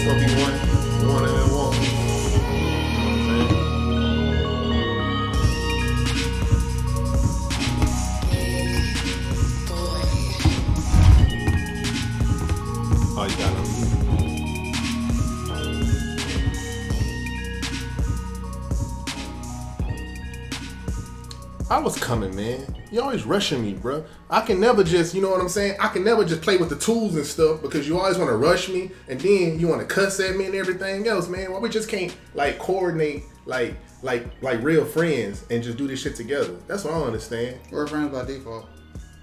what we wanted and want. Oh, you got it. I was coming, man. You always rushing me, bro. I can never just, you know what I'm saying? I can never just play with the tools and stuff because you always want to rush me and then you want to cuss at me and everything else, man. Why we just can't like coordinate like real friends and just do this shit together? That's what I don't understand. We're friends by default.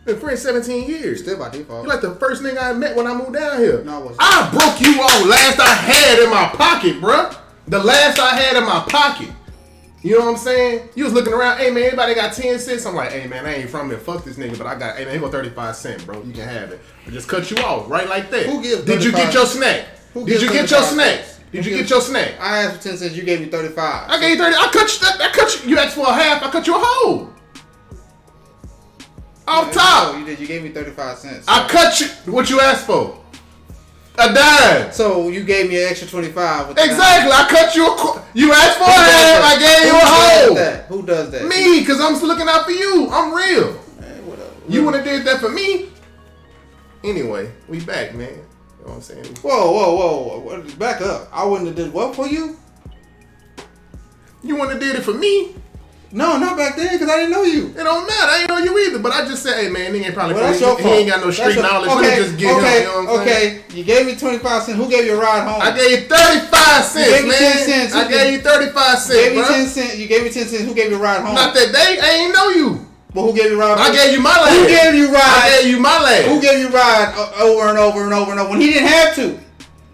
Been friends 17 years. Still by default. You're like the first nigga I met when I moved down here. No, I wasn't. I broke you off last I had in my pocket, bruh. The last I had in my pocket. You know what I'm saying? You was looking around, hey man, everybody got 10 cents. I'm like, hey man, I ain't from here. Fuck this nigga, but I got, hey man, here go 35 cents, bro. You can have it. I just cut you off right like that. Who gives Did you get your snack? Did you get your snack? Did you get your snack? I asked for 10 cents, you gave me 35. I gave you 30. I cut you. You asked for a half. I cut you a whole. Off top. No, you did. You gave me 35 cents. I cut you. What you asked for? A dime. So you gave me an extra 25. With Exactly. I cut you you asked for a half. I gave you a whole. Who does that? Me, because I'm looking out for you. I'm real. Man, whatever. You would have did that for me. Anyway, we back, man. You know what I'm saying? Whoa. Back up. I wouldn't have did what for you? You wouldn't have did it for me. No, not back then, because I didn't know you. It don't matter. I ain't know you either. But I just said, hey, man, nigga ain't probably Well, that's your he fault. ain't got no street knowledge. Let me just get him. You know what I'm saying? Okay. You gave me 25 cents. Who gave you a ride home? I gave you 35 cents, You gave me man. 10 cents. I gave you 35 cents, You gave me bro. 10 cents. You gave me 10 cents. Who gave you a ride home? Not that day. I ain't know you. But who gave you a ride? I gave you my last. Who gave you ride? I gave you my last. Who gave you ride over and over and over and over when he didn't have to?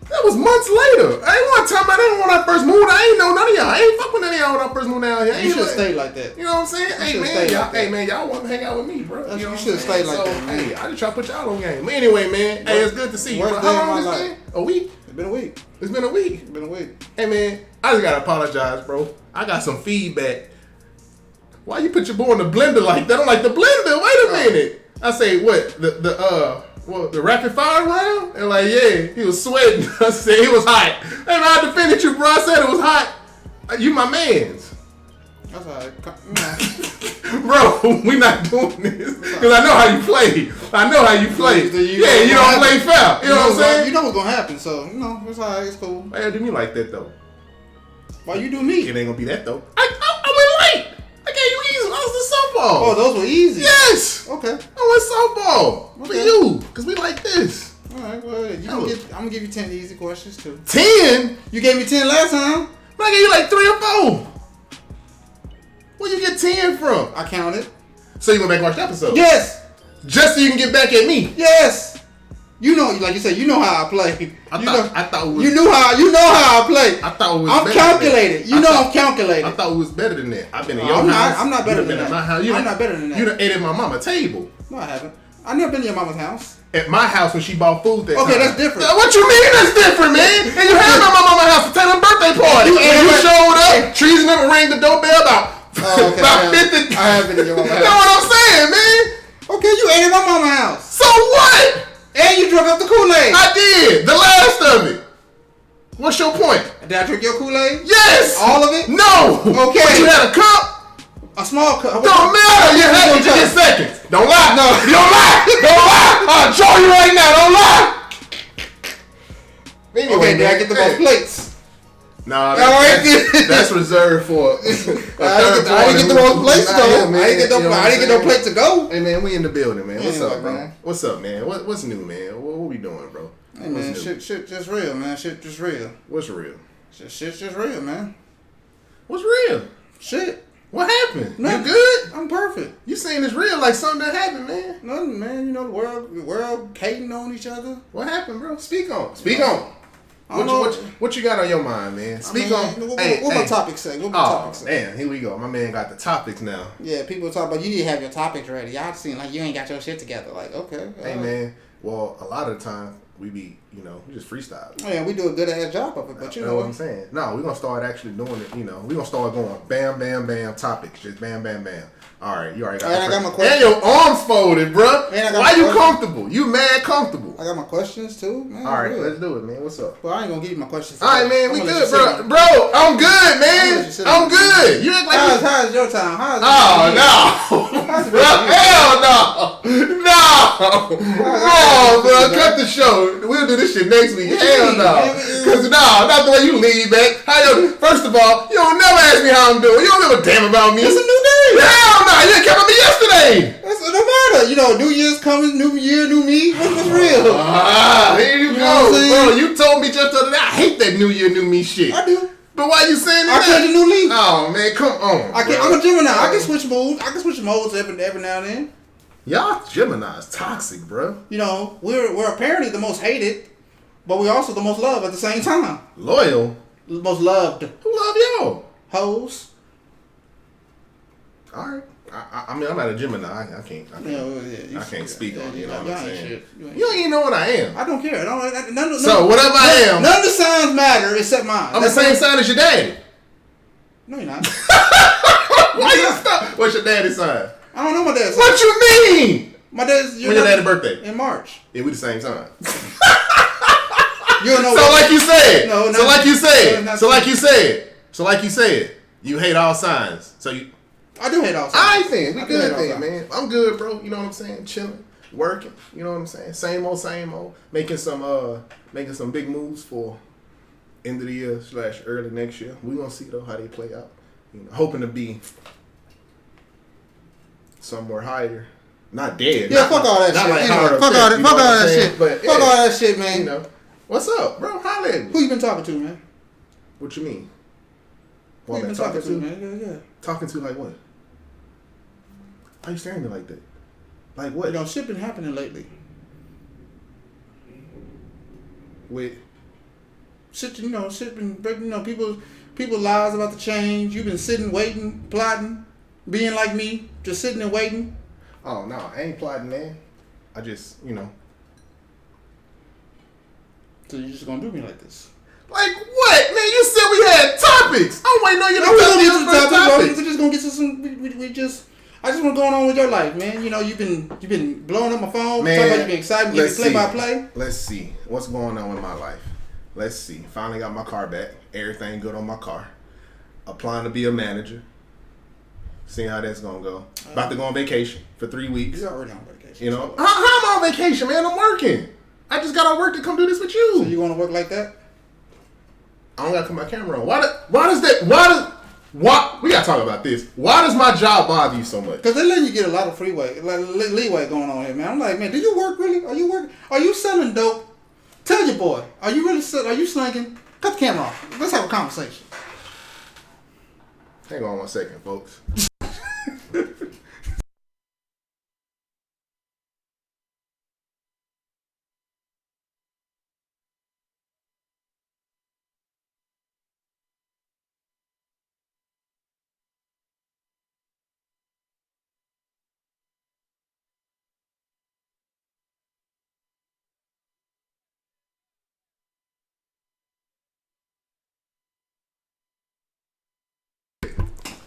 That was months later. I ain't want to talk about that when I first moved. I ain't know none of y'all. I ain't fuck with none of y'all when I first moved down here. You should have stayed like that. You know what I'm saying? Hey man, y'all want to hang out with me, bro. You know what should have I'm saying? stayed like that, man. Hey, I just try to put y'all on game. But anyway, man, hey, it's good to see you. Bro. Worst How day of long my has this life. been? A week? It's been a week. It's been a week. It's been a week. Hey man, I just gotta apologize, bro. I got some feedback. Why you put your boy in the blender like that? I'm like, the blender? Wait a minute. I say, what? The rapid fire round? And like, yeah, he was sweating. I said, it was hot. Hey man, I defended you, bro. I said it was hot. You my mans. That's all right. Bro, we not doing this. Because I know how you play. I know how you play. You don't play foul. You know what I'm saying? You know what's going to happen, so, it's all right. It's cool. Why you do me like that, though? Why you do me? It ain't going to be that, though. I went late. I gave you easy. I was the softball. Oh, those were easy? Yes. Okay. I went softball. For you. Because we like this. All right, well, I'm going to give you 10 easy questions, too. 10? You gave me 10 last time. But I gave you like 3 or 4. Where you get 10 from? I counted. So you went back and watched the episode? Yes. Just so you can get back at me? Yes. You know, like you said, you know how I play. I thought it was, you know how I play. I thought it was I'm better calculated. Than that. I'm calculated. I thought it was better than that. I've been in your I'm house. I'm not better than that. My house. I'm not better than that. You done ate at my mama's table. No, I haven't. I never been to your mama's house. At my house when she bought food that Okay, time. that's different. What you mean that's different, man? And you had my mama's house to Taylor's birthday party. You showed up, treason up and rang the doorbell about, about 50. I have been in your mama's house. You know what I'm saying, man? Okay, you ate at my mama's house. So what? And you drunk up the Kool-Aid. I did. The last of it. What's your point? Did I drink your Kool-Aid? Yes. All of it? No. Okay. But you had a cup? A small cup. Don't matter. You had it. You get seconds. Don't lie. No. Don't lie. Don't lie. I'll show you right now. Don't lie. Anyway, Okay, did I get the most plates? Nah, Right. that's reserved for. I didn't get the most plates though. I didn't get no plate to go. Hey man, we in the building, man. What's Anyway, up, bro? man. What's up, man? What's new, man? What we doing, bro? Hey man, shit just real, man. Shit just real. What's real? Shit's just real, man. What's real? Shit. What happened? Nothing. You good? I'm perfect. You saying it's real like something that happened, man? Nothing, man. You know the world hating on each other. What happened, bro? Speak on. What you got on your mind, man? Speak on. What my topics say? What my topics say? Damn, here we go. My man got the topics now. Yeah, people talk about you need to have your topics ready. Y'all seem like you ain't got your shit together. Like, okay. Hey, man. Well, a lot of the time, we be, we just freestyle. Oh, yeah, we do a good ass job of it, but you know what I'm saying. No, we're gonna start actually doing it. We're gonna start going bam, bam, bam topics, just bam, bam, bam. All right, you already got. I got my question. And your arms folded, bro. Why you comfortable? You mad comfortable? I got my questions too, man. All right, let's do it, man. What's up? Well, I ain't gonna give you my questions. All right, man. We good, bro. Bro, I'm good, man. I'm good. You act like how's your time? No. Bro, hell no. No, bro. Cut the show. We'll do this shit next week. Hell no. Cause not the way you lead back. First of all, you don't never ask me how I'm doing. You don't give a damn about me. It's a new day. Hell no. You didn't come at me yesterday. That's no matter. New Year's coming, new year, new me. What's real? Here you go, bro. You told me just the other day. I hate that new year, new me shit. I do. But why you saying that? I change a new leaf. Oh man, come on. I'm a Gemini. I can switch modes. I can switch modes every now and then. Y'all Gemini's toxic, bro. We're apparently the most hated, but we're also the most loved at the same time. Loyal. The most loved. Who love y'all? Hoes. All right. I mean, I'm not a Gemini. I can't speak on it. You know what I'm saying? You don't even know what I am. I don't care. So whatever I am. None of the signs matter except mine. I'm the same sign as your daddy. No, you're not. Why you stop? What's your daddy's sign? I don't know my dad's sign. What you mean? My dad's. When your daddy's birthday? In March. Yeah, we the same sign. You don't know. So like you said. So like you said. You hate all signs. So you. I do hate all signs. I think we good then, man. I'm good, bro. You know what I'm saying? Chilling, working. You know what I'm saying? Same old. Making some big moves for end of the year / early next year. We gonna see though how they play out. Hoping to be somewhere higher. Not dead. Yeah, fuck all that shit. Fuck all that shit. Fuck all that shit, man. What's up, bro? Holla at me. Who you been talking to, man? What you mean? Who you been talking to, man? Yeah. Talking to like what? Why you staring at me like that? Like what? Shit been happening lately. With shit been breaking. People lives about to change. You've been sitting, waiting, plotting, being like me, just sitting and waiting. Oh no, I ain't plotting, man. I just, So you just gonna do me like this? Like what, man? You said we had topics. I'm waiting on you to tell me your topics. We're just gonna get to some. I just want going on with your life, man. You've been blowing up my phone. Man, talking about you been excited. You play by play. Let's see what's going on with my life. Let's see. Finally got my car back. Everything good on my car. Applying to be a manager. Seeing how that's gonna go. About to go on vacation for 3 weeks. You're already on vacation. How am I on vacation, man? I'm working. I just got on work to come do this with you. So you want to work like that? I don't gotta come my camera on. Why we gotta talk about this. Why does my job bother you so much? Because they're letting you get a lot of leeway going on here, man. I'm like, man, do you work really? Are you working? Are you selling dope? Tell your boy. Are you really selling? Are you slinging? Cut the camera off. Let's have a conversation. Hang on 1 second, folks.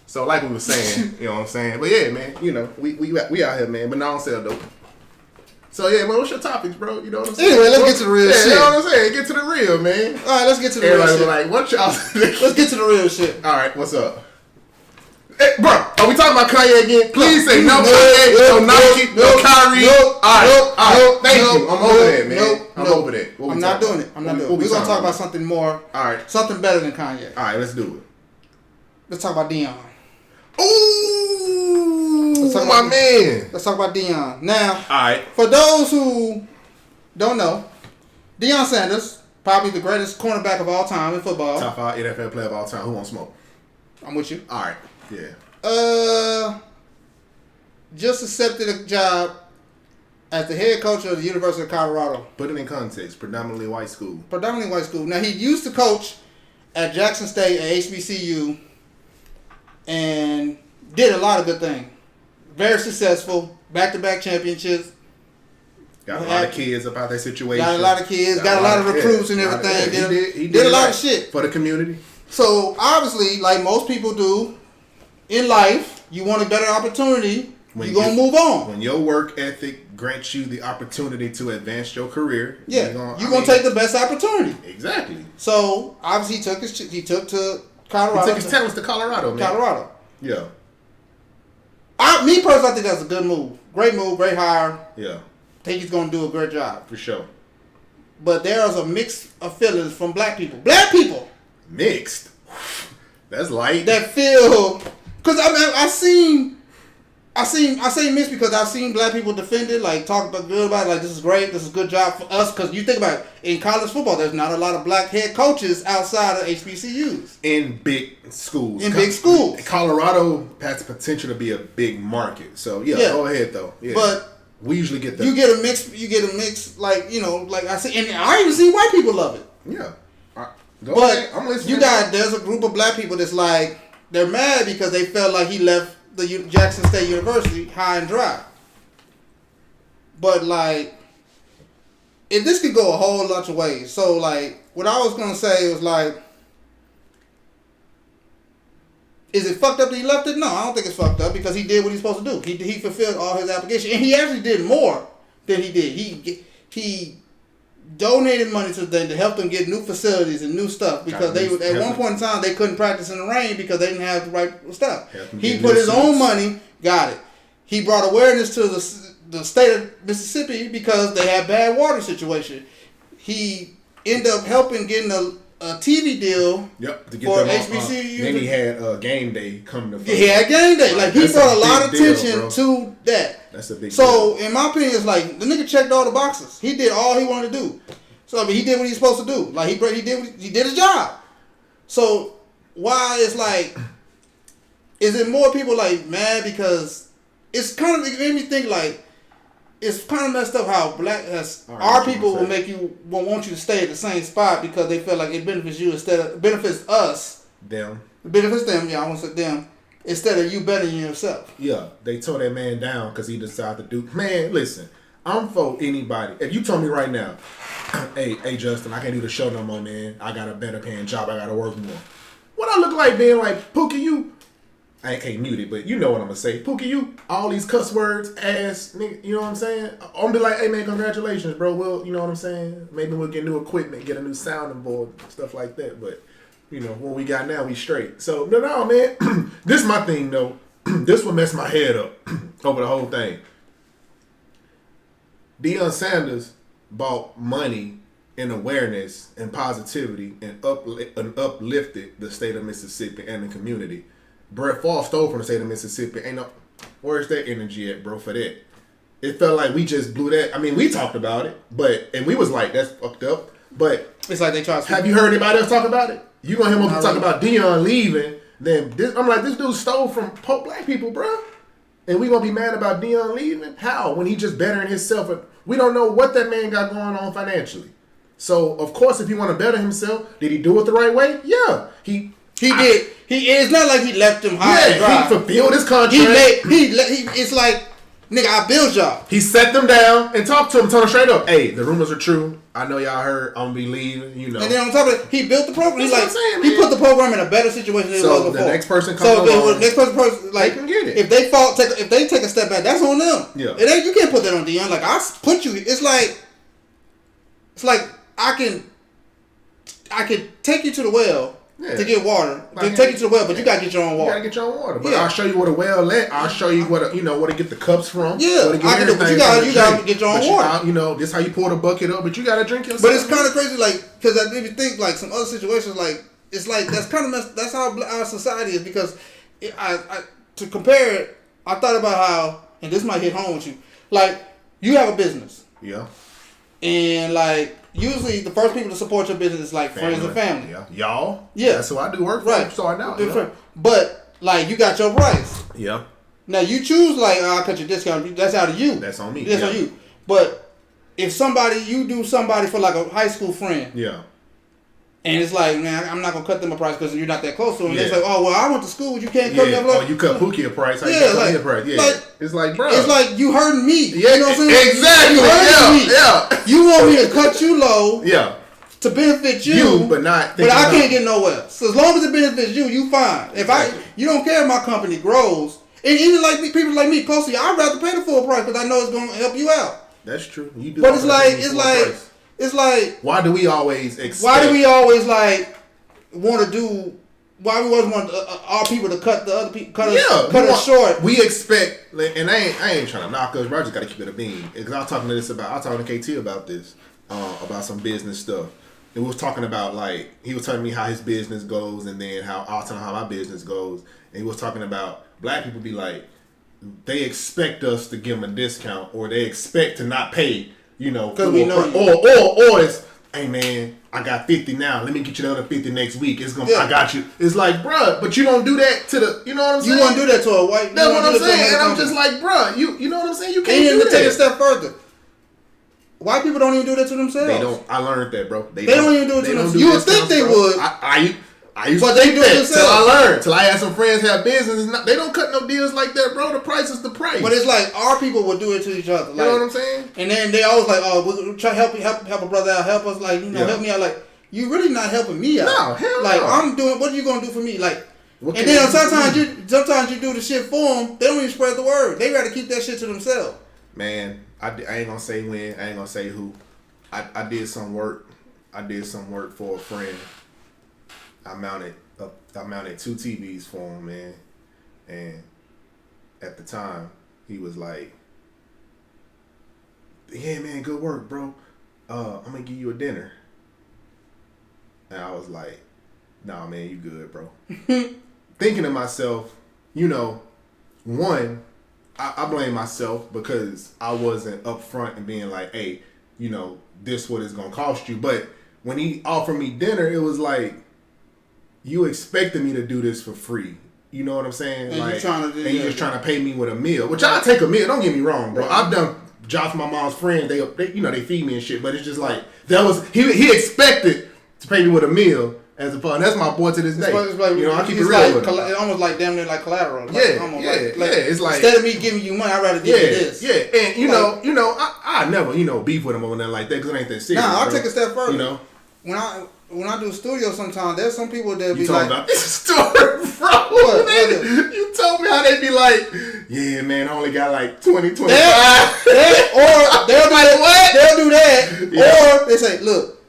So like we were saying, you know what I'm saying? But yeah, man, we out here, man, but now I don't sell dope. So yeah, man, what's your topics, bro? You know what I'm saying? Anyway, let's get to the real shit. You know what I'm saying? Get to the real, man. All right, let's get to the real shit. Like, what y'all Let's get to the real shit. All right, what's up? Hey, bro, are we talking about Kanye again? Please say no Kanye, no Nike, no Kyrie. All right, thank you. I'm over that, man. I'm over that. I'm not doing it. I'm not doing it. We're going to talk about something more. All right. Something better than Kanye. All right, let's do it. Let's talk about Deion. Ooh, my man. Let's talk about Deion. Now, all right. For those who don't know, Deion Sanders, probably the greatest cornerback of all time in football. Top 5 NFL player of all time. Who won't smoke? I'm with you. All right. Yeah. Just accepted a job as the head coach of the University of Colorado. Put it in context. Predominantly white school. Now, he used to coach at Jackson State at HBCU and did a lot of good things. Very successful. Back-to-back championships. Got a lot of kids about that situation. Got a lot of kids. Got a lot of recruits and everything. He did a lot of shit for the community. So obviously, like most people do in life, you want a better opportunity. You're gonna move on. When your work ethic grants you the opportunity to advance your career, you're gonna take the best opportunity. Exactly. So obviously, he took to Colorado. He took his talents to Colorado, man. Colorado. Yeah. Me personally, I think that's a good move. Great move. Great hire. Yeah. I think he's gonna do a great job for sure. But there's a mix of feelings from black people. Black people. Mixed. That's light. That feel, because I say mixed because I've seen black people defend it, like talk about good about it, like this is great, this is a good job for us. Because you think about it, in college football, there's not a lot of black head coaches outside of HBCUs. In big schools. Big schools. Colorado has the potential to be a big market. So yeah. Go ahead though. Yeah. But we usually get that. You get a mix, like like I see, and I even see white people love it. Yeah. Go ahead. I'm listening. There's a group of black people that's like, they're mad because they felt like he left the Jackson State University high and dry. But like, if this could go a whole bunch of ways. So like, what I was gonna say was like, is it fucked up that he left it? No, I don't think it's fucked up because he did what he's supposed to do. He fulfilled all his application, and he actually did more than he did. He donated money to them to help them get new facilities and new stuff because at one point in time they couldn't practice in the rain because they didn't have the right stuff. He put his own money, got it. He brought awareness to the state of Mississippi because they had bad water situation. He ended up helping getting a TV deal. Yep, to get for them HBCU. Then he had game day coming to. He had game day. Like he brought a lot of attention to that. That's a big deal. So in my opinion, it's like the nigga checked all the boxes. He did all he wanted to do. So I mean, he did what he's supposed to do. Like he did his job. So why it's like, is it more people like mad because it made me think like, it's kind of messed up how our people will want you to stay at the same spot because they feel like it benefits you benefits us. Them. It benefits them. Yeah, I want to say them. Instead of you bettering yourself. Yeah, they tore that man down because he decided to do. Man, listen, I'm for anybody. If you told me right now, hey Justin, I can't do the show no more, man. I got a better paying job. I got to work more. What I look like being like, Pookie, you, I can't mute it, but you know what I'm going to say. Pookie, you, all these cuss words, ass, nigga, you know what I'm saying? I'm going to be like, hey, man, congratulations, bro. Well, you know what I'm saying? Maybe we'll get new equipment, get a new sounding board, stuff like that. But, you know, what we got now, we straight. So, no, man. This is my thing, though. This will mess my head up over the whole thing. Deion Sanders bought money and awareness and positivity and uplifted the state of Mississippi and the community. Brett Favre stole from the state of Mississippi. Where's that energy at, bro, for that? It felt like we just blew that. I mean, we talked about it, and we was like, that's fucked up. But it's like they tried to. Have you heard anybody else talk about it? You gonna hear them talk about Deion leaving? Then I'm like, this dude stole from black people, bro. And we gonna be mad about Deion leaving? How? When he just bettering himself. We don't know what that man got going on financially. So of course, if he want to better himself, did he do it the right way? Yeah, he did. It's not like he left him high and dry. He fulfilled his contract. It's like, nigga, I build y'all. He set them down and talked to them, told them straight up, hey, the rumors are true. I know y'all heard I'm gonna be leaving, you know. And then on top of it, he built the program. He put the program in a better situation than it was before. So the next person comes along. So the next person, like, they can get it. If they take a step back, that's on them. Yeah. You can't put that on Deion. Like, I put you. It's like I can take you to the well. Yeah. To get water, take you to the well, but you gotta get your own water. You gotta get your own water. But I'll show you where the well at. I'll show you where to get the cups from. Yeah, you gotta get your own water. This how you pour the bucket up, but you gotta drink yourself. But it's kind of crazy, like, because I maybe think like some other situations, like it's like that's kind of messed. That's how our society is because to compare it, I thought about how, and this might hit home with you, like you have a business. Yeah. And like. Usually, the first people to support your business is like friends and family. Yeah. Y'all? Yeah. That's who I do work for. Right. Starting out. Yeah. But, like, you got your price. Yeah. Now, you choose, like, I'll cut your discount. That's out of you. That's on me. That's on you. But if you do somebody for, like, a high school friend. Yeah. And it's like, man, I'm not gonna cut them a price because you're not that close to them. Yeah. It's like, oh well, I went to school, you can't cut me a Oh, you cut Pookie a price. How you cut me a price? Yeah. Like, it's like, bro. It's like you hurting me. Yeah, you know what I'm saying? exactly. You hurting me. Yeah. You want me to cut you low. Yeah. To benefit you, but not. But I can't get nowhere. So as long as it benefits you, you fine. If you don't care if my company grows, and even like me, people like me, close to you, I'd rather pay the full price because I know it's gonna help you out. That's true. You do. But it's like. Why do we always expect? Why do we always like want to do? Why we always want our people to cut the other people cut us short? We expect, and I ain't trying to knock us. But I just got to keep it a beam because I was talking to KT about this, about some business stuff. And we was talking about he was telling me how his business goes, and then I'll tell him how my business goes. And he was talking about black people be like, they expect us to give them a discount, or they expect to not pay, because we know or it's, hey man, I got 50 now. Let me get you the other 50 next week. I got you. It's like, bruh, but you don't do that to the, you know what I'm saying? You won't do that to a white. That's what I'm saying, and I'm just like, bruh, you know what I'm saying? You can't do that. Take a step further. White people don't even do that to themselves. They don't. I learned that, bro. They don't even do it to themselves. You would think they would. I used to think that till I learned. Till I had some friends have business. They don't cut no deals like that, bro. The price is the price. But it's like our people would do it to each other. You know what I'm saying? And then they always like, oh, we'll try to help a brother out, help us, help me out. Like, you really not helping me out. No, hell like, no. I'm doing. What are you gonna do for me? Like, and then sometimes you do the shit for them. They don't even spread the word. They rather keep that shit to themselves. Man, I ain't gonna say when. I ain't gonna say who. I did some work. I did some work for a friend. I mounted 2 TVs for him, man. And at the time, he was like, "Yeah, man, good work, bro. I'm gonna give you a dinner." And I was like, "Nah, man, you good, bro." Thinking to myself, one, I blame myself because I wasn't upfront and being like, "Hey, this what it's gonna cost you." But when he offered me dinner, it was like, you expected me to do this for free. You know what I'm saying? And you're just trying to pay me with a meal, which I'll take a meal. Don't get me wrong, bro. I've done jobs for my mom's friends. They they feed me and shit. But it's just like that was he expected to pay me with a meal as a fun. That's my boy to this day. I keep it real with him. It's almost like damn near like collateral. It's like instead of me giving you money, I'd rather give you this. Yeah, and I never beef with him or nothing like that because it ain't that serious. Nah, I'll take a step further. When I do studio, sometimes there's some people that be like, about this story, bro. You told me how they be like, yeah, man, I only got like 20, 25. Or they'll be like, what? They'll do that. Yeah. Or they say, look,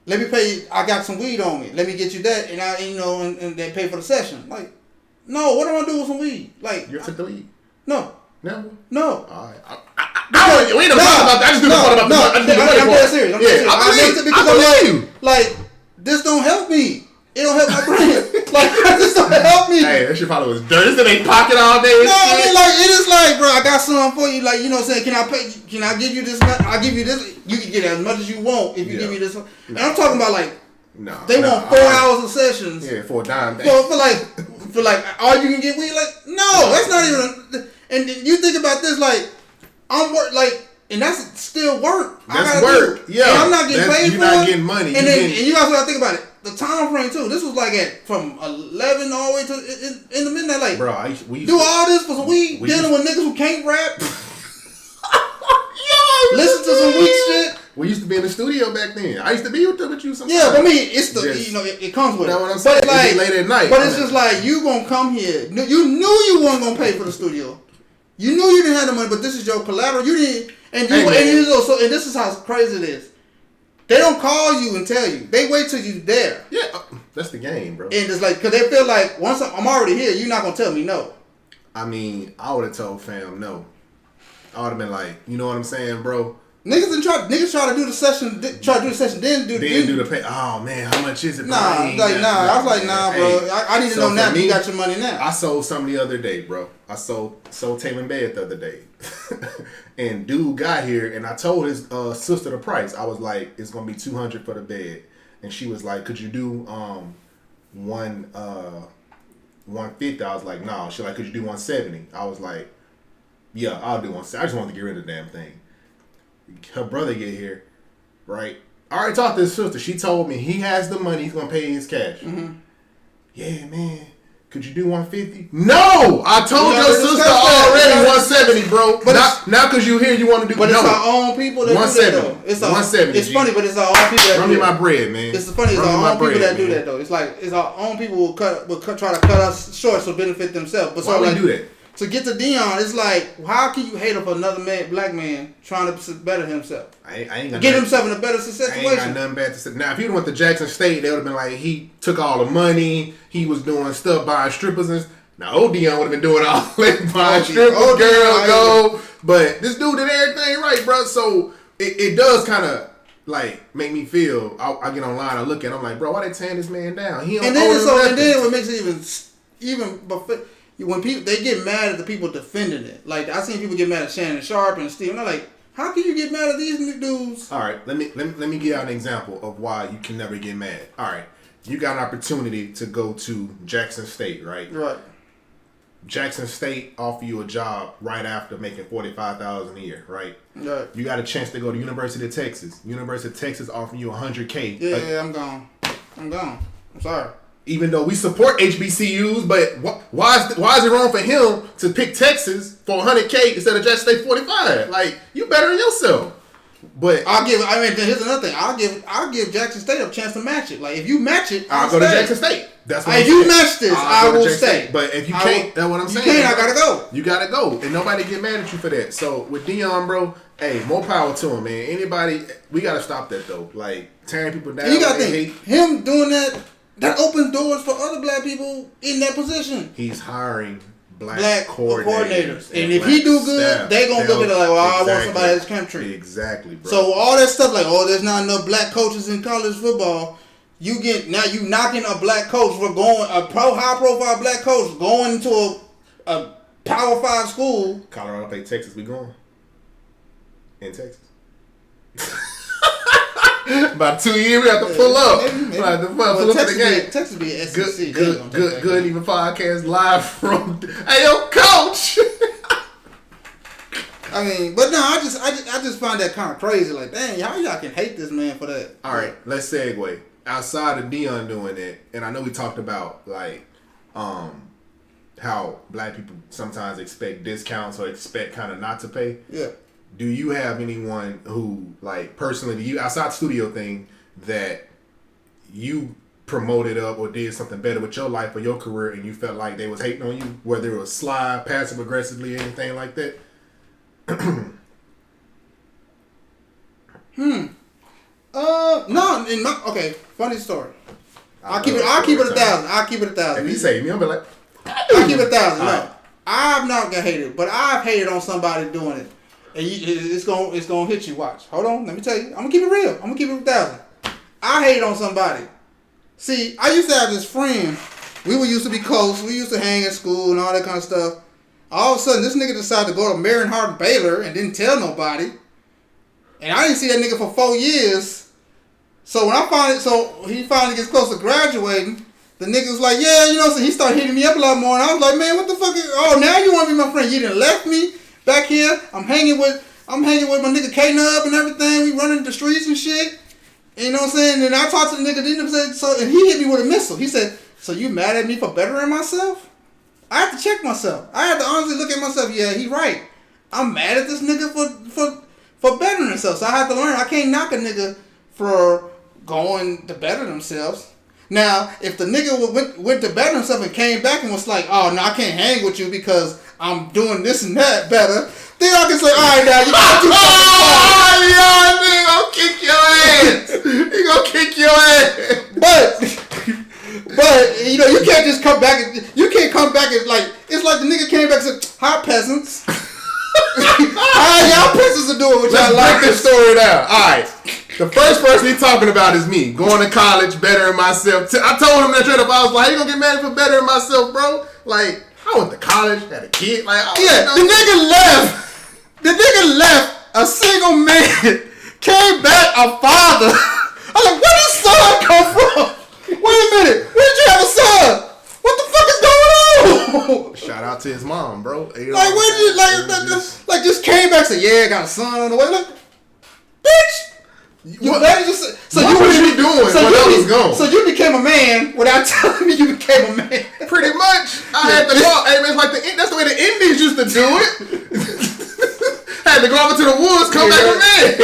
let me pay you. I got some weed on me. Let me get you that, and and they pay for the session. Like, no, what am I do with some weed? Like, you took the weed? No. Never? No. All right. We don't talk about that. I just do the part about the money. I'm dead serious. I believe this don't help me. It don't help my brand. This don't help me. Hey, that shit probably was dirty. This in their pocket all day. No, I mean, it is like, bro, I got something for you. Like, you know what I'm saying? Can I give you this? I'll give you this. You can get as much as you want if you give me this. And I'm talking about they want 4 hours of sessions. Yeah, for a dime. For all you can get weed. Like, no, that's not even. And you think about this, I'm and that's still work. That's work. Yeah. And I'm not getting paid for it. You're not getting money. And you also got to think about it. The time frame too. This was from 11 all the way to in the midnight. Bro, we do all this for some weed, dealing with niggas who can't rap. Listen to some weak shit. We used to be in the studio back then. I used to be with you sometimes. Yeah, but I mean, it's the it comes with it. That's what I'm saying. But it's late at night. But it's just like you gonna come here. You knew you weren't gonna pay for the studio. You knew you didn't have the money, but this is your collateral. You didn't, and this is how crazy it is. They don't call you and tell you. They wait till you're there. Yeah, that's the game, bro. And it's because they feel like once I'm already here, you're not gonna tell me no. I mean, I would have told fam no. I would have been like, you know what I'm saying, bro? Niggas try to do the session, then do the pay. Oh man, how much is it? Nah, I was like, nah, bro. Hey, I need to know now. You got your money now. I sold something the other day, bro. I sold Taylor bed the other day, and dude got here, and I told his sister the price. I was like, it's gonna be $200 for the bed, and she was like, could you do $150? I was like, no. She like, could you do $170? I was like, yeah, I'll do $170. I just wanted to get rid of the damn thing. Her brother get here, right? I already talked to his sister. She told me he has the money. He's gonna pay his cash. Mm-hmm. Yeah, man. Could you do 150? No, I told your sister that. already 170, bro. But now because you here, you want to do. But it's our own people that do that though. It's 170. It's funny, but it's our own people that run do me that. my bread, man. It's funny. It's our own people that do that though. It's like it's our own people will try to cut us short so benefit themselves. But why would do that? To get to Deion, it's like, how can you hate up another black man trying to better himself? I ain't got get himself in a better situation. I ain't got nothing bad to say. Now, if he went to Jackson State, they would have been like, he took all the money, he was doing stuff, buying strippers and. Now, old Deion would have been doing all that, buying strippers, girl, go. But this dude did everything right, bro. So it does kind of like make me feel. I get online, I look at, I'm like, bro, why they tearing this man down? He don't and then what makes it even when people they get mad at the people defending it. Like I seen people get mad at Shannon Sharp and Steve. And I'm like, how can you get mad at these dudes? All right, let me give out an example of why you can never get mad. All right, you got an opportunity to go to Jackson State, right? Right. Jackson State offer you a job right after making $45,000 a year, right? Right. You got a chance to go to University of Texas. University of Texas offering you $100K. Yeah, I'm gone. I'm sorry. Even though we support HBCUs, but why is it wrong for him to pick Texas for $100K instead of Jackson State $45,000? Like, you better than yourself. But here's another thing. I'll give Jackson State a chance to match it. Like if you match it, I'll go to Jackson State. That's what if you match this, I will stay. But if you can't, that's what I'm saying. You can't, I gotta go. You gotta go, and nobody get mad at you for that. So with Deion, bro, hey, more power to him, man. Anybody, we gotta stop that though. Like tearing people down. And you gotta think him doing that opens doors for other black people in that position. He's hiring black coordinators. And if he do good, they gonna look at it like, well, I want somebody in this country. Exactly, bro. So all that stuff like, there's not enough black coaches in college football. You knocking a black coach for going high profile black coach going to a Power 5 school. Colorado play Texas, we going in Texas. About 2 years, we have to pull up. Maybe. Pull up the game. Texas be an SEC. Good even podcast live from. Hey, yo, coach. I mean, but no, I just find that kind of crazy. Like, dang, how y'all can hate this man for that? All right, let's segue. Outside of Deion doing it, and I know we talked about like, how black people sometimes expect discounts or expect kind of not to pay. Yeah. Do you have anyone who, like, personally, do you, outside the studio thing, that you promoted up or did something better with your life or your career and you felt like they was hating on you, whether it was sly, passive aggressively, anything like that? No, okay, funny story. I'll keep it 1,000. I'll keep it 1,000. If you say me, I'll be like, I'll keep it 1,000. No, right. I've not got hated, but I've hated on somebody doing it. And it's gonna hit you. Watch. Hold on. Let me tell you. I'm gonna keep it real. I'm gonna keep it 1,000. I hated on somebody. See, I used to have this friend. We used to be close. We used to hang at school and all that kind of stuff. All of a sudden, this nigga decided to go to Marion Hart Baylor and didn't tell nobody. And I didn't see that nigga for 4 years. So when he finally gets close to graduating, the nigga was like, yeah, so he started hitting me up a lot more. And I was like, man, what the fuck? Now you want to be my friend? You done left me back here. I'm hanging with my nigga K-Nub and everything. We running the streets and shit. And you know what I'm saying? And I talked to the nigga, and he hit me with a missile. He said, so you mad at me for bettering myself? I have to check myself. I have to honestly look at myself. Yeah, he right. I'm mad at this nigga for bettering himself. So I have to learn. I can't knock a nigga for going to better themselves. Now, if the nigga went to better himself and came back and was like, oh, no, I can't hang with you because I'm doing this and that better, then I can say, all right, now, you got too fucking far. He gonna kick your ass. But you can't just come back and like, it's like the nigga came back and said, hi, peasants. How y'all peasants are doing what y'all like? Let's break this story down. All right. The first person he's talking about is me. Going to college, bettering myself. I told him that straight up. I was like, how you gonna get mad for bettering myself, bro? Like, I went to college, had a kid. Like, the nigga left a single man, came back a father. I'm like, where did son come from? Wait a minute. Where did you have a son? What the fuck is going on? Shout out to his mom, bro. Like, where did you, just came back and said, yeah, I got a son on the way. Like, bitch. What was you doing when I was gone? So you became a man without telling me you became a man. Pretty much. I had to go. Hey, man, it's like that's the way the Indians used to do it. Had to go over to the woods, come back a man.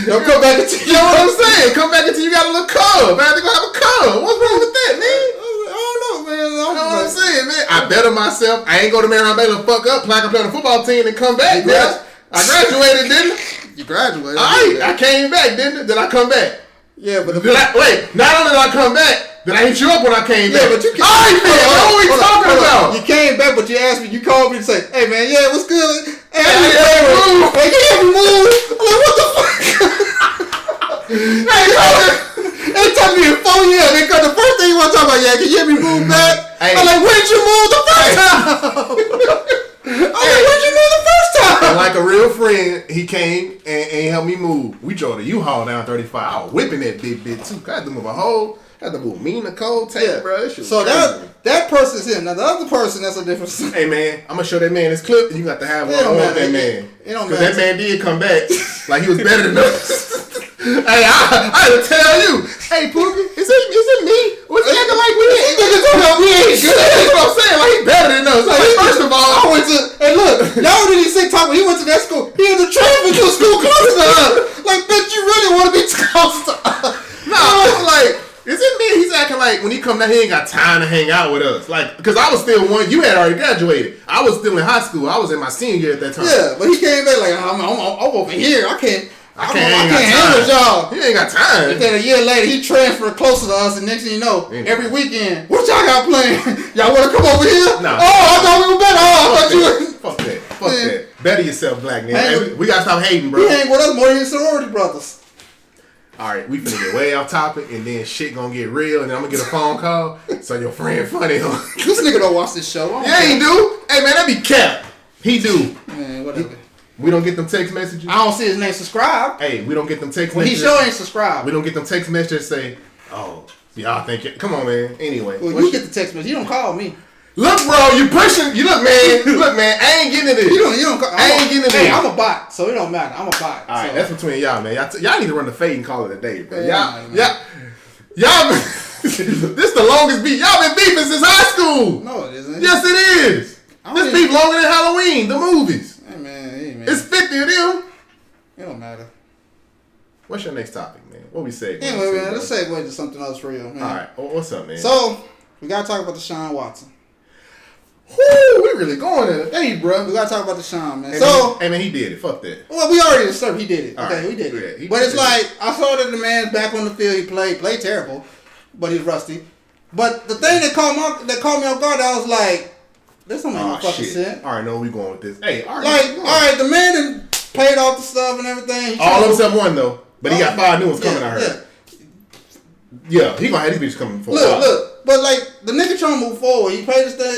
Don't come back until you know what I'm saying? Come back until you got a little cub. I had to go have a cub. What's wrong with that, man? I don't know, man. You know what I'm saying, man? I better myself. I ain't go to Marion Baylor fuck up, play on the football team and come back, man. I graduated, didn't I? You graduated. I came back, didn't I? Then I come back. Yeah, but wait, not only did I come back, then I hit you up when I came back. Yeah, but you came what are we talking about? You came back, but you asked me, you called me and said, hey, man, yeah, what's good? Hey, move. Hey, you had me move. I'm like, what the fuck? They told me in 4 years, because the first thing you want to talk about, yeah, can you hear me move back? Hey. I'm like, where'd you move the first time? Where'd you move the first time? And like a real friend, he came and helped me move. We drove the U-Haul down 35. I was whipping that big bit too. I had to move had to move me, Nicole, Tate, bro. So that person's him. Now the other person, that's a different story. Hey man, I'm gonna show that man this clip, and you got to have one on that man. It don't matter. Because that man did come back like he was better than us. Hey, I had to tell you. Hey, Pookie, is it me? What's he acting like we ain't good? That's what I'm saying. Like he better than us. Like first of all, I went to look, y'all didn't say talk. He went to that school. He had to transfer to a school close to us. Like, bitch, you really want to be close to us? No, I'm like. Is it me? He's acting like when he come down, he ain't got time to hang out with us. Like, because I was still one. You had already graduated. I was still in high school. I was in my senior year at that time. Yeah, but he came back like, I'm over here. I can't handle y'all. He ain't got time. And then a year later, he transferred closer to us, and next thing you know, every weekend, what y'all got playing? Y'all want to come over here? No. Oh, I thought we were better. Oh, I thought you were. Fuck that. Better yourself, black man. Hey, we gotta stop hating, bro. He hang with us more than his sorority brothers. All right, we finna get way off topic, and then shit gonna get real, and then I'm gonna get a phone call. So your friend funny, huh? This nigga don't watch this show. Yeah, he do. Hey man, that be cap. He do. Man, whatever. We don't get them text messages. I don't see his name subscribed. Hey, we don't get them text messages. He sure ain't subscribed. We don't get them text messages say, oh, y'all think it. Come on, man. Anyway. Well, you get the text message. You don't call me. Look, bro, you pushing. You look, man. I ain't getting into this. You don't call. I ain't getting into this. Hey, I'm a bot, so it don't matter. I'm a bot. All right, that's between y'all, man. Y'all need to run the fade and call it a day, bro. Yeah, y'all. This the longest beef. Y'all been beefing since high school. No, it isn't. Yes, it is. This beef longer than Halloween, the movies. Hey, man. It's 50 of them. It don't matter. What's your next topic, man? What we say? Anyway, man, let's segue to something else real, man. All right, what's up, man? So, we gotta talk about Deshaun Watson. Whoo, we really going in a day, bro. We gotta talk about Deshaun, man. Hey, man, he did it. Fuck that. Well, we already disturbed. He did it. Okay, we did it. Yeah, but it's like, I saw that the man's back on the field. He played terrible, but he's rusty. But the thing that caught me off guard, I was like, this don't make no fucking sense. All right, know where we going with this. Hey, all right, the man done paid off the stuff and everything. All of them except one, though. But he got 5 new ones coming, I heard. Yeah, he gonna have these bitches coming forward. Look, but like the nigga trying to move forward, he paid his thing. I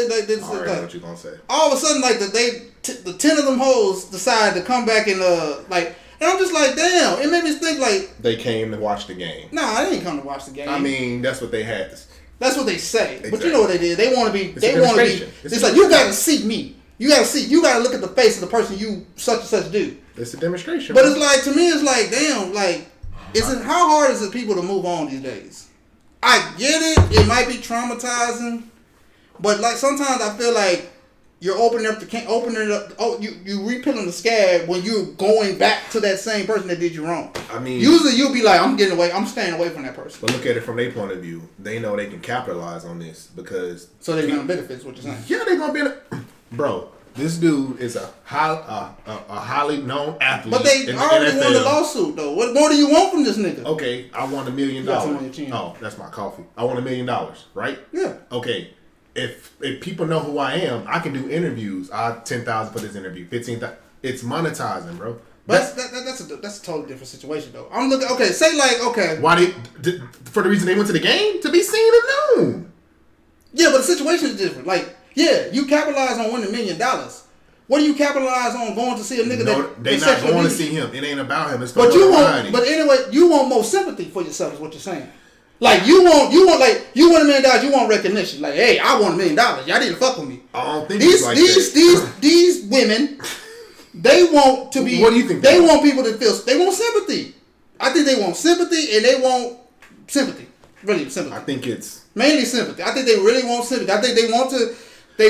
already know what you gonna say. All of a sudden, like the 10 of them hoes decided to come back and and I'm just like, damn. It made me think like they came to watch the game. Nah, they didn't come to watch the game. I mean, that's what they had. That's what they say. Exactly. But you know what they did? They want to be. It's like you gotta see me. You gotta look at the face of the person you such and such do. It's a demonstration. But it's like, to me, it's like, damn, like. How hard is it people to move on these days? I get it. It might be traumatizing, but like sometimes I feel like you're opening up. Oh, you repealing the scab when you're going back to that same person that did you wrong. I mean, usually you'll be like, I'm staying away from that person. But look at it from their point of view. They know they can capitalize on this because they're gonna benefit. Is what you're saying? Yeah, they're gonna benefit, bro. This dude is a highly known athlete. But they already won the lawsuit, though. What more do you want from this nigga? Okay, I want $1 million. Oh, that's my coffee. I want $1 million, right? Yeah. Okay, if people know who I am, I can do interviews. $10,000 for this interview, $15,000. It's monetizing, bro. But that's a totally different situation, though. I'm looking. Okay, say like okay. Why for the reason they went to the game to be seen and known? Yeah, but the situation is different. Like. Yeah, you capitalize on winning $1 million. What do you capitalize on going to see a nigga that they not going to see him? It ain't about him. It's for But anyway, you want more sympathy for yourself. Is what you're saying. Like you want $1 million. You want recognition. Like, hey, I want $1 million. Y'all didn't fuck with me. I don't think these women, they want to be. What do you think? They want people to feel. They want sympathy. I think they want sympathy and they want sympathy. Really sympathy. I think it's mainly sympathy. I think they really want sympathy. I think they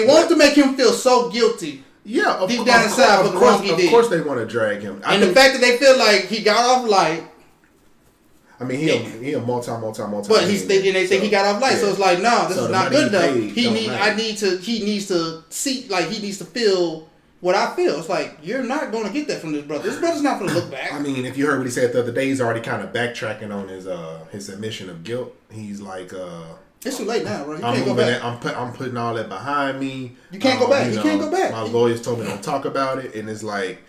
want to make him feel so guilty. Yeah, deep down inside for the wrong he did. Of course they want to drag him. And the fact that they feel like he got off light. I mean, he a multi. But they think he got off light, so it's like, no, this is not good enough. He needs to see, like, he needs to feel what I feel. It's like, you're not going to get that from this brother. This brother's not going to look back. I mean, if you heard what he said the other day, he's already kind of backtracking on his admission of guilt. He's like, it's too late now, bro. You can't go back. I'm putting all that behind me. You can't go back. You can't go back. My lawyers told me don't talk about it, and it's like,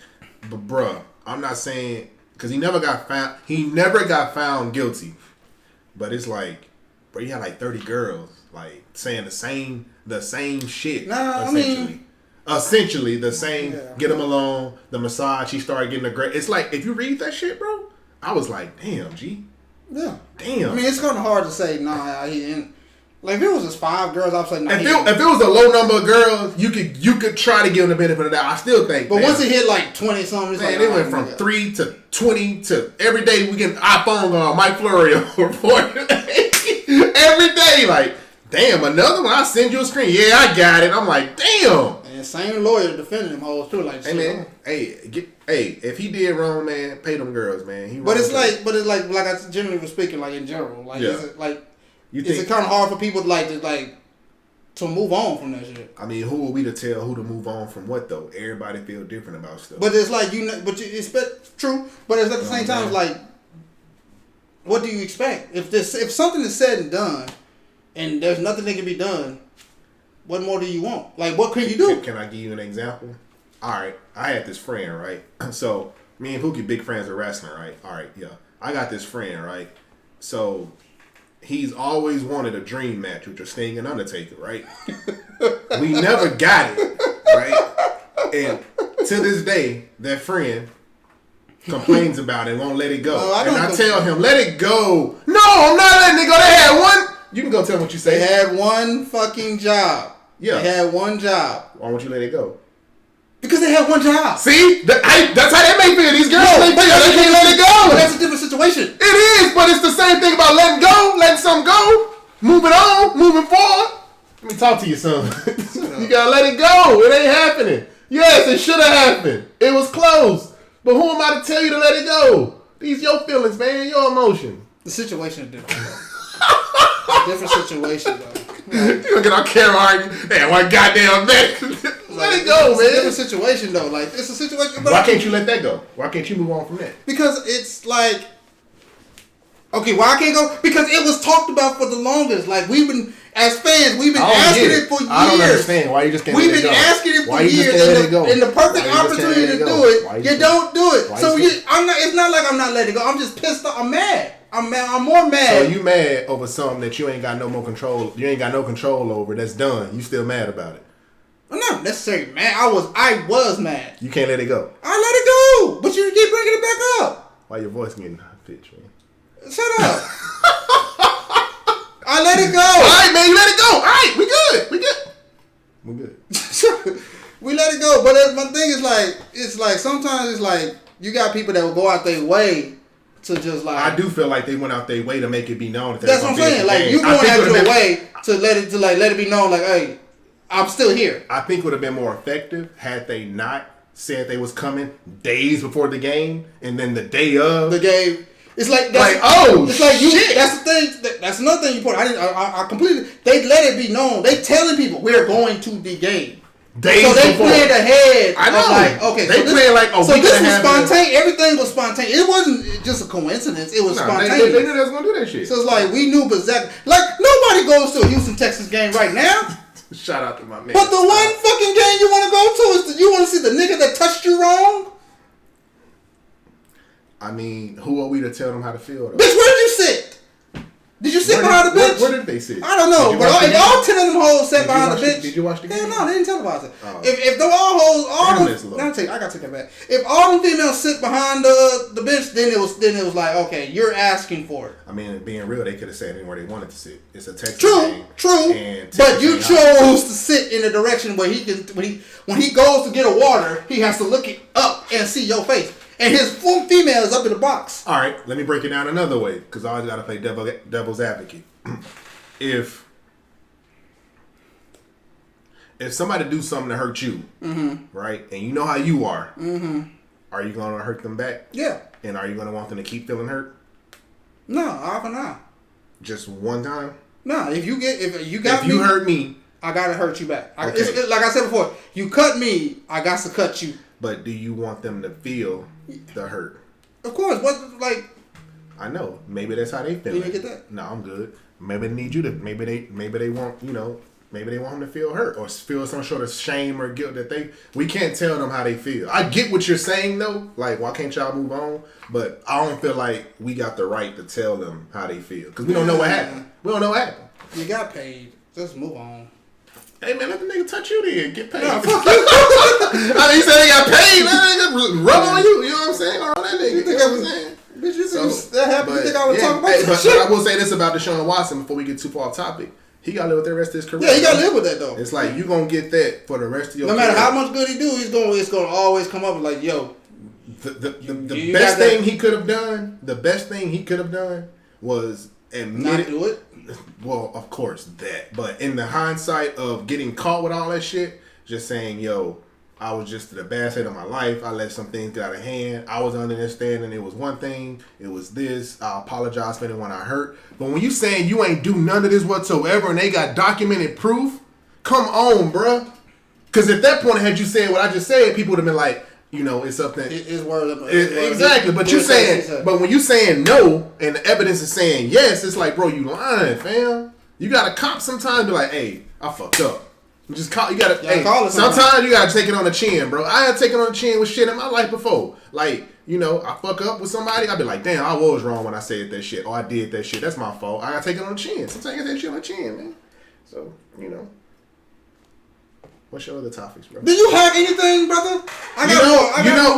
but bruh, I'm not saying because he never got found. He never got found guilty, but it's like, bro, you had like 30 girls like saying the same shit. Nah, essentially the same. Yeah. Get him alone. The massage. He started getting a great. It's like if you read that shit, bro. I was like, damn, G. Yeah. Damn. I mean, it's kind of hard to say. Nah, he didn't. Like, if it was just 5 girls, I'd say no. If it was a low number of girls, you could try to give him the benefit of that. I still think. But once it hit like 20 something, man, it went from 3 to 20 to every day we get iPhone on Mike Florio report. Every day, like, damn, another one. I send you a screen. Yeah, I got it. I'm like, damn. And same lawyer defending them hoes too. Like, hey man, if he did wrong, man, pay them girls, man. But it's like I generally was speaking, like in general, like, is it like. Is it kind of hard for people to move on from that shit? I mean, who are we to tell who to move on from what though? Everybody feel different about stuff. But it's like it's true. But it's at the same time, it's like, what do you expect? If something is said and done, and there's nothing that can be done, what more do you want? Like, what can you do? Can I give you an example? All right, I had this friend, right? So me and Hookie big friends of wrestling, right? All right, yeah. I got this friend, right? So. He's always wanted a dream match with Sting and Undertaker, right? We never got it, right? And to this day, that friend complains about it and won't let it go. I tell him, let it go. No, I'm not letting it go. They had one. You can go tell them what you say. They had one fucking job. Yeah. They had one job. Why won't you let it go? Because they had one job. See? That's how they may feel. These girls, they can't let it go. But that's a different situation. It is, but it's the same thing about letting go, letting something go, moving on, moving forward. Let me talk to you, son. You gotta let it go. It ain't happening. Yes, it should have happened. It was close. But who am I to tell you to let it go? These your feelings, man. Your emotion. The situation is different, bro. Different situation, though. You gonna get on camera arguing? Damn, one goddamn man. Let it go, man. It's a different situation, though. Like, it's a situation. Why can't you let that go? Why can't you move on from that? Because it's like, okay, why I can't go? Because it was talked about for the longest. Like, as fans, we've been asking it for years. I don't understand why you just can't. We've been asking it for years, and the perfect opportunity to do it, you don't do it. So it's not like I'm not letting it go. I'm just pissed off. I'm mad. I'm more mad. So you mad over something that you ain't got no more control. You ain't got no control over. That's done. You still mad about it. I'm not necessarily mad. I was mad. You can't let it go. I let it go, but you keep bringing it back up. Why your voice getting high pitch, man? Shut up. I let it go. All right, man. You let it go. All right, we good. We let it go. But my thing is it's like sometimes it's like you got people that will go out their way to just like. I do feel like they went out their way to make it be known. That's what I'm saying. Like you going out your way to let it be known. Like, hey, I'm still here. I think it would have been more effective had they not said they was coming days before the game, and then the day of the game. It's like it's like shit. That's the thing. That's another thing you put. I completely. They let it be known. They telling people we're going to the game. Days so they before. planned ahead. I know. Like, okay, they planned like a week. So this was spontaneous. Everything was spontaneous. It wasn't just a coincidence. It was spontaneous. They knew they was gonna do that shit. So it's like we knew exactly. Like nobody goes to a Houston Texas game right now. Shout out to my man. But the one fucking game you want to go to is you want to see the nigga that touched you wrong. I mean, who are we to tell them how to feel? Though? Bitch, where did you sit? Did you sit behind the bench? Where did they sit? I don't know, but all 10 of them hoes sat behind the bench. Did you watch the game? Hell no, they didn't televise it. Oh. If the all hoes, I gotta take that back. If all them females sit behind the bench, then it was like, okay, you're asking for it. I mean, being real, they could have sat anywhere they wanted to sit. It's a Texas game. True. But you chose to sit in the direction where he can when he goes to get a water, he has to look it up and see your face. and his full female is up in the box. All right, let me break it down another way because I always got to play devil's advocate. If somebody do something to hurt you, right, and you know how you are, are you going to hurt them back? Yeah. And are you going to want them to keep feeling hurt? No, often not. Just one time? No, if you hurt me, I gotta hurt you back. Okay. It's like I said before, you cut me, I got to cut you. But do you want them to feel the hurt? Of course. What like? I know. Maybe that's how they feel. You didn't get that? No, I'm good. Maybe they need you to. Maybe they want Maybe they want them to feel hurt or feel some sort of shame or guilt that we can't tell them how they feel. I get what you're saying though. Like, why can't y'all move on? But I don't feel like we got the right to tell them how they feel because we don't know what happened. We don't know what happened. You got paid. Just move on. Hey man, let the nigga touch you then. Get paid. Nah, fuck you. I mean, he said they got paid. That nigga rub on you. You know what I'm saying? Or that nigga. You think know what I'm saying? Bitch, you think that happened? You think I would talk about but that shit? I will say this about Deshaun Watson before we get too far off topic. He got to live with the rest of his career. Yeah, he got to live with that though. It's like you gonna get that for the rest of your career. No matter how much good he do, it's gonna always come up like, yo. The best thing he could have done. The best thing he could have done was admit not do it. Well, of course that. But in the hindsight of getting caught with all that shit, just saying, yo, I was just the bad state of my life. I let some things get out of hand. I was understanding it was one thing. It was this. I apologize for anyone I hurt. But when you saying you ain't do none of this whatsoever and they got documented proof, come on, bruh. Because at that point, had you said what I just said, people would have been like, you know, it's something. It's word up. Exactly. But you saying, but when you saying no and the evidence is saying yes, it's like, bro, you lying, fam. You got to cop sometimes. Be like, hey, I fucked up. You just call. You gotta. Hey, sometimes you gotta take it on the chin, bro. I had taken on the chin with shit in my life before. Like, you know, I fuck up with somebody. I be like, damn, I was wrong when I said that shit, or I did that shit. That's my fault. I gotta take it on the chin. Sometimes you gotta take shit on the chin, man. So, you know. What's your other topics, bro? Do you have anything, brother?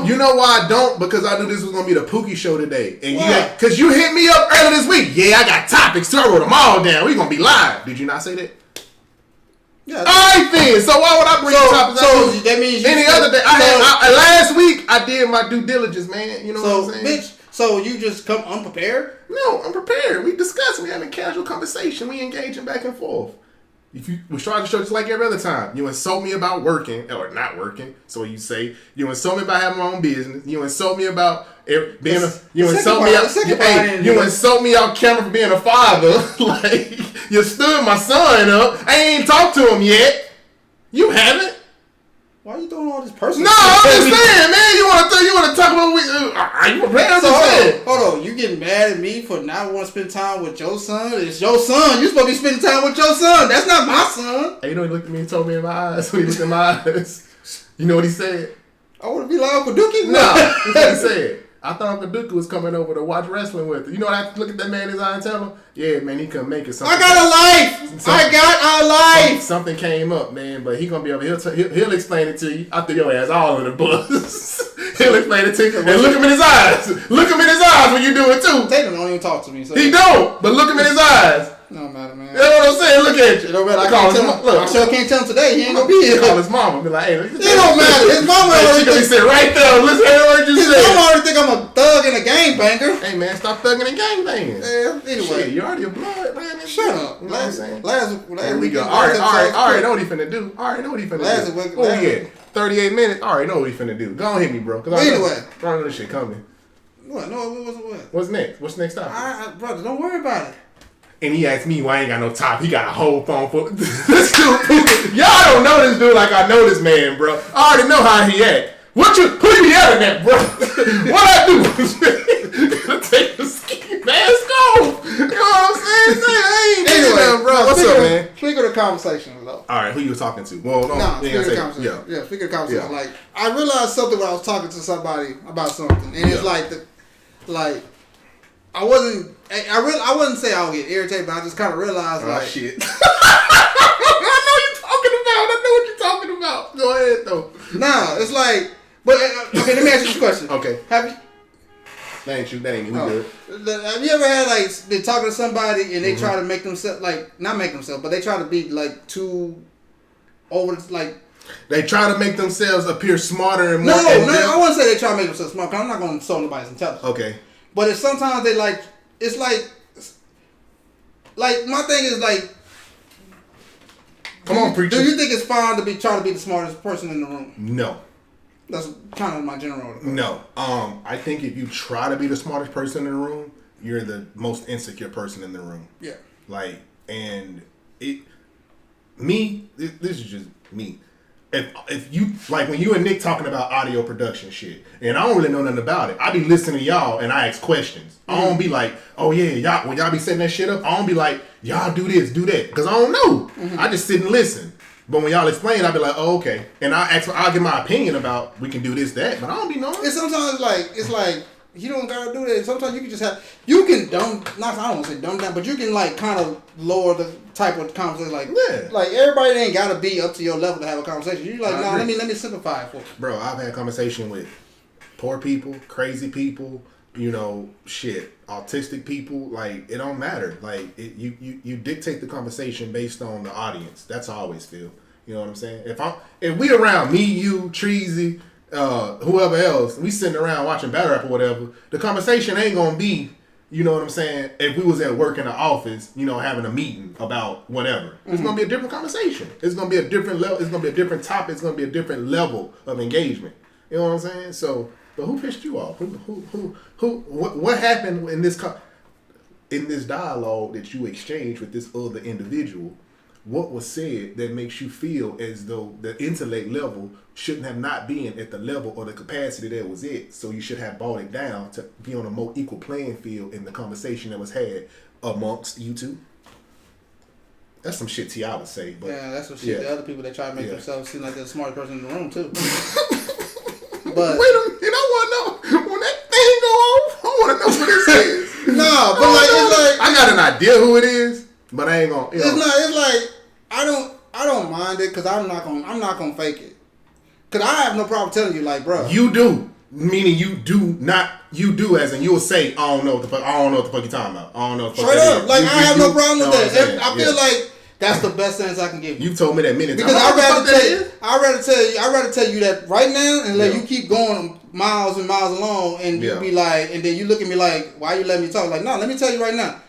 You know why I don't? Because I knew this was gonna be the Pookie show today, and because you hit me up earlier this week. Yeah, I got topics. So I wrote them all down. We gonna be live. Did you not say that? Yeah. All right then. So why would I bring topics? So that means any other day. Last week I did my due diligence, man. You know what I'm saying? Bitch. So you just come unprepared? No, I'm prepared. We discussed. We having casual conversation. We engaging back and forth. If you was trying to show just like every other time, you insult me about working or not working. So you say you insult me about having my own business. You insult me about being you insult me out camera for being a father. Like you stood my son up. I ain't talked to him yet. You haven't. Why are you throwing all this personal? No, I'm just saying, man. You want to talk about? Are you prepared? Hold on. You getting mad at me for not wanting to spend time with your son? It's your son. You supposed to be spending time with your son. That's not my son. Hey, you know he looked at me and told me in my eyes. When he looked in my eyes, you know what he said? I want to be like Uncle Dookie. No, that's what he said. I thought Uncle Dookie was coming over to watch wrestling with. You know what I have to look at that man in his eye and tell him? Yeah, man, he couldn't make it. I got a life. I got a life. Something came up, man, but he gonna be over. He'll explain it to you. I threw your ass all in the bus. He'll explain it to you. And look him in his eyes. Look him in his eyes when you do it too. Tatum don't even talk to me. So he don't, but look him in his eyes. No matter, man. You know what I'm saying? Look at you. It don't matter. I sure can't tell him today. He ain't gonna be here. Call his mama. Be like, hey, it don't matter. His mama already think sit right there. Listen to what you said. His mama already think I'm a thug and a gangbanger. Hey man, stop thugging and gangbanging. Yeah. Anyway, shit, you already a blood, man. Shut up. You know what I'm saying? Last we go. All right. Know what he finna do. All right, know what he finna do. What we at? 38 minutes. All right, know what he finna do. Go on, hit me, bro. Anyway, I know this shit coming. What? No, what? What's next? What's next topic? Brother, don't worry about it. And he asked me why I ain't got no top. He got a whole phone full. This dude, y'all don't know this dude like I know this man, bro. I already know how he act. Who you yelling at, bro? What I do? Gotta take the ski mask off. You know what I'm saying? Anyway, bro. What's up, man? Speak of the conversation, though. All right, who you talking to? Well, no. Speak of the conversation. Yeah, speak of the conversation. Yeah. Like, I realized something when I was talking to somebody about something, and it's I wouldn't say I would get irritated, but I just kind of realized, shit. I know you're talking about. Go ahead, though. Nah, it's like, but okay, let me ask you this question. Okay. Have you? That ain't you. That ain't you. We good. Have you ever had been talking to somebody and they try to make themselves not make themselves, but they try to be too over, They try to make themselves appear smarter and more. No, I wouldn't say they try to make themselves smart, because I'm not going to insult nobody's intelligence. Okay. But it's sometimes they like, it's like my thing is like, come on, preacher. Do you think it's fine to be trying to be the smartest person in the room? No. That's kind of my general approach. No. I think if you try to be the smartest person in the room, you're the most insecure person in the room. Yeah. Like, and this is just me. If you, like when you and Nick talking about audio production shit, and I don't really know nothing about it, I be listening to y'all and I ask questions. I don't be like, oh yeah, y'all, when y'all be setting that shit up, I don't be like, y'all do this, do that, because I don't know. I just sit and listen. But when y'all explain, I be like, oh, okay. And I'll give my opinion about we can do this, that, but I don't be knowing. And sometimes it's like you don't gotta do that. Sometimes you can just have I don't want to say dumb down, but you can like kind of lower the type of conversation. Like like everybody ain't gotta be up to your level to have a conversation. You like, let me simplify it for you. Bro, I've had conversation with poor people, crazy people, autistic people. Like, it don't matter. Like, you dictate the conversation based on the audience. That's how I always feel. You know what I'm saying? If we around me, you, Treasy, whoever else, we sitting around watching battle rap or whatever, the conversation ain't gonna be, you know what I'm saying, if we was at work in the office, having a meeting about whatever. It's gonna be a different conversation. It's gonna be a different level. It's gonna be a different topic. It's gonna be a different level of engagement. You know what I'm saying? So, but who pissed you off? What happened in this dialogue that you exchanged with this other individual? What was said that makes you feel as though the intellect level shouldn't have not been at the level or the capacity that was it? So you should have brought it down to be on a more equal playing field in the conversation that was had amongst you two. That's some shit T.I. would say. But yeah, that's some shit. The other people that try to make themselves seem like they're the smartest person in the room too. But wait a minute, I want to know when that thing go off. I want to know what this is. No, but it's like I got an idea who it is, but I ain't gonna. It's like I don't mind it because I'm not gonna fake it. Cause I have no problem telling you, like, bro. You do, meaning you do as in you'll say, I don't know what the fuck you're talking about. I don't know what the fuck. Straight up, like I have no problem with that. I feel like that's the best sense I can give you. You told me that many times. Because I'd rather tell you that right now and let you keep going miles and miles along and you be like, and then you look at me like, why you letting me talk? Like, no, let me tell you right now.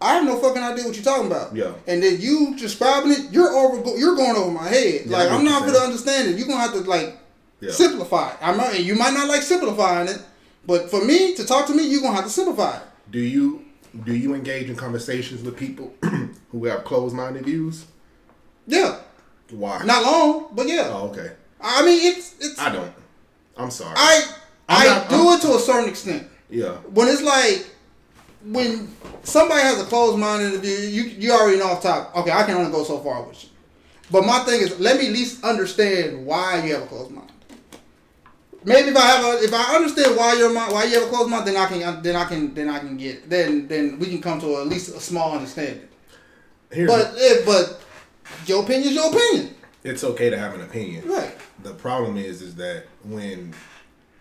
I have no fucking idea what you're talking about. Yeah. And then you describing it, you're going over my head. Yeah, like, I'm not going to understand it. You're going to have to, simplify it. You might not like simplifying it, but for me, to talk to me, you're going to have to simplify it. Do you engage in conversations with people who have closed-minded views? Yeah. Why? Not long, but yeah. Oh, okay. I mean, it's. I don't. I'm sorry. I do it to a certain extent. Yeah. When it's like, when somebody has a closed-minded view, you already know off top. Okay, I can only go so far with you. But my thing is, let me at least understand why you have a closed mind. Maybe if I understand why you have a closed mind, then I can get it. Then we can come to at least a small understanding. But your opinion is your opinion. It's okay to have an opinion. Right. The problem is that when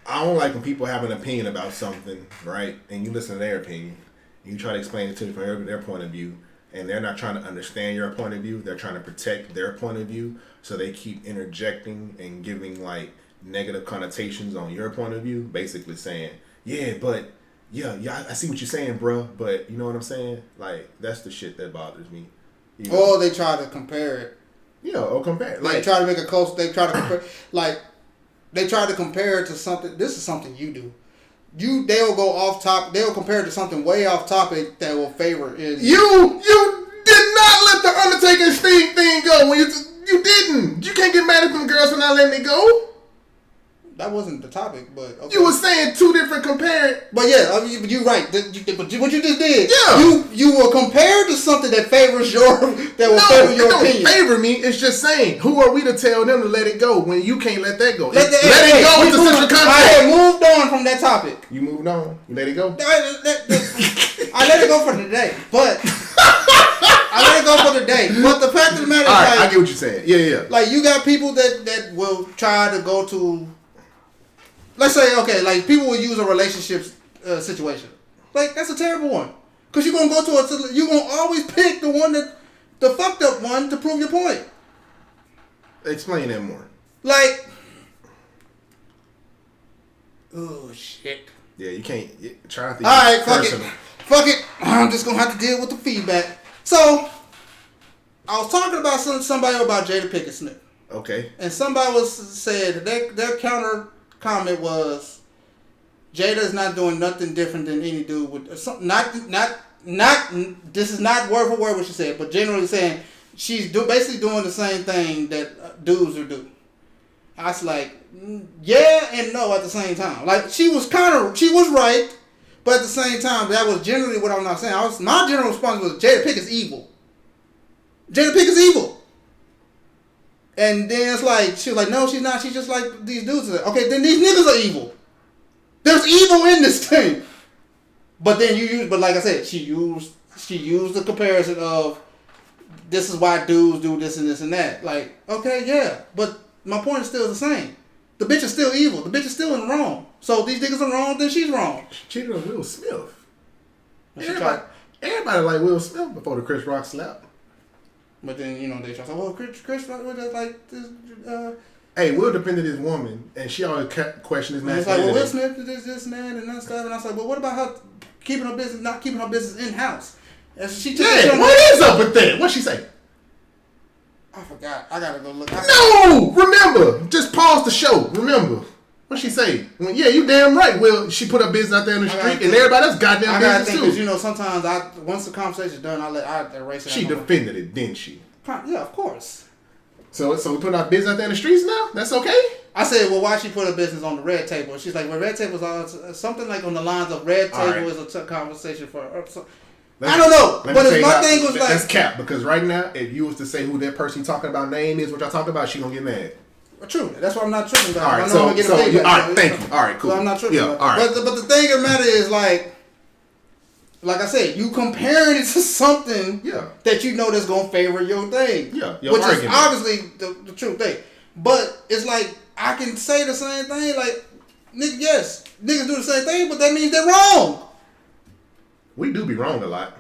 I don't like when people have an opinion about something, right? And you listen to their opinion, you try to explain it to them from their point of view, and they're not trying to understand your point of view. They're trying to protect their point of view, so they keep interjecting and giving like negative connotations on your point of view, basically saying, yeah, I see what you're saying, bro, but you know what I'm saying? Like, that's the shit that bothers me. You know? Or they try to compare it. Yeah, or compare. Like, they try to make a close. They try to compare. Like, they try to compare it to something. This is something you do. They'll go off top. They'll compare it to something way off topic that will favor. You did not let the Undertaker Sting thing go. When you didn't. You can't get mad at them girls for not letting it go. That wasn't the topic, but okay. You were saying two different comparing. But yeah, I mean, you're right. But what you just did, yeah, you were compared to something that favors your favor your opinion. Don't favor me. It's just saying, who are we to tell them to let it go when you can't let that go? Let it go with the central context. I had moved on from that topic. You moved on. You let it go. I let it go for today, but I let it go for today. But the fact of the matter is, all right, I get what you're saying. Yeah. Like, you got people that will try to go to. Let's say, okay, like, people will use a relationship situation. Like, that's a terrible one. Because you're going to always pick the fucked up one to prove your point. Explain that more. Like, oh shit. Yeah, you can't try not to. All right, fuck it. I'm just gonna have to deal with the feedback. So, I was talking about somebody about Jada Pinkett Smith. Okay. And somebody said their counter comment was Jada's not doing nothing different than any dude with not this is not word for word what she said, but generally saying she's basically doing the same thing that dudes are doing. I was like, yeah and no at the same time. Like she was right, but at the same time that was generally what I'm not saying. My general response was Jada Pinkett's evil. Jada Pinkett's evil. And then it's like, she was like, no, she's not. She's just like these dudes. Okay, then these niggas are evil. There's evil in this thing. But then but like I said, she used the comparison of this is why dudes do this and this and that. Like, okay, yeah. But my point is still the same. The bitch is still evil. The bitch is still in the wrong. So if these niggas are wrong, then she's wrong. She cheated on Will Smith. Everybody like Will Smith before the Chris Rock slap. But then, they try to say, well, Chris Rock was just like this. Hey, Will defended his woman, and she always questioned his masculinity. It's like, well, Will Smith is this man and that stuff. And I was like, well, what about her not keeping her business in-house? And she just what is up with that? What'd she say? I forgot. I gotta go look. No! Remember. Just pause the show. Remember. What'd she say? Well, yeah, you damn right. Well, she put her business out there in the street, and everybody else goddamn business too. Because sometimes once the conversation's done, I erase it. She defended it, didn't she? Yeah, of course. So we putting our business out there in the streets now? That's okay? I said, well, why she put her business on the red table? She's like, well, red table is something like on the lines of red table is a conversation for her. I don't know, but my thing was like, that's cap, because right now, if you was to say who that person you talking about name is, what y'all talking about, she gonna get mad. True. That's why I'm not tripping about it. All right, all right, thank you. All right, cool. So I'm not tripping about all right. But the thing of the matter is, like I said, you comparing it to something that you know that's going to favor your thing. Yeah. Which is obviously the true thing. But it's like, I can say the same thing. Like, yes, niggas do the same thing, but that means they're wrong. We do be wrong a lot.